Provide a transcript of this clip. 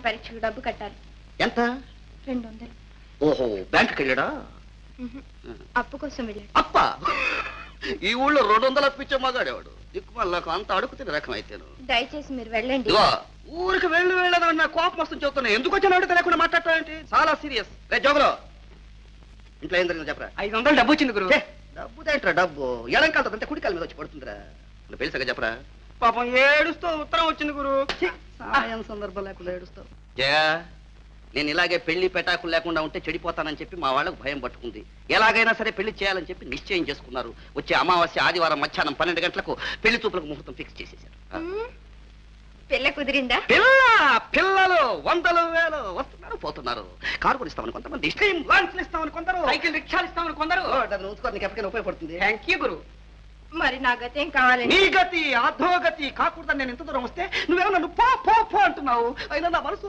పరీక్షకు డబ్బు కట్టాలి. ఎంత? 200. ఓహో, బ్యాంకుకి వెళ్ళాడా? అప్పు కోసం వెళ్ళాడు. అప్ప ఈ ఊళ్ళో 200 అప్పిచ్చే మగాడేవాడు. దిక్కుమల్లకు అంత అడుగుతున్న రకం అయితేను. దయచేసి మీరు వెళ్ళండి. ఊరికి వెళ్ళదని నా కోపం వస్తుంది చెబుతున్నా. ఎందుకు వచ్చిన అడిగితే లేకుండా మాట్లాడతావేంటి? చాలా సీరియస్. జోగులో ఇంట్లో ఏం జరిగిందో చెప్పరా. 500 డబ్బు వచ్చింది గురు. డబ్బు దేంట్రా డబ్బు? ఎడంకాలంటే కుడికాల మీద వచ్చి పడుతుందిరా. పెళ్లి చెప్పరా. పాపం ఏడుస్తూ ఉత్తరం వచ్చింది గురు. సాయం సందర్భం లేకుండా ఏడుస్తావు. జయా, నేను ఇలాగే పెళ్లి పెటాకులు లేకుండా ఉంటే చెడిపోతానని చెప్పి మా వాళ్ళకు భయం పట్టుకుంది. ఎలాగైనా సరే పెళ్లి చేయాలని చెప్పి నిశ్చయం చేసుకున్నారు. వచ్చే అమావాస్య ఆదివారం మధ్యాహ్నం 12 గంటలకు పెళ్లి చూపులకు ముహూర్తం ఫిక్స్ చేసేసారు. పిల్ల కుదిరిందా? పిల్లలు 100 వేలు వస్తున్నారు పోతున్నారు. కారు కూడా ఇస్తామని కొంతమంది, స్ట్రీమ్ లాంచ్ ఇస్తామని కొందరు, సైకిల్ రిక్షాలు ఇస్తామని కొందరు. నీకు ఎప్పటికైనా ఉపయోగపడుతుంది. థ్యాంక్ యూ గురు. మరి నా గతి ఏం కావాలి? నీ గతి అధోగతి కాకూడదని నేను ఇంత దూరం వస్తే నువ్వేమో నన్ను పో పో పో అంటున్నావు. అయినా నా మనసు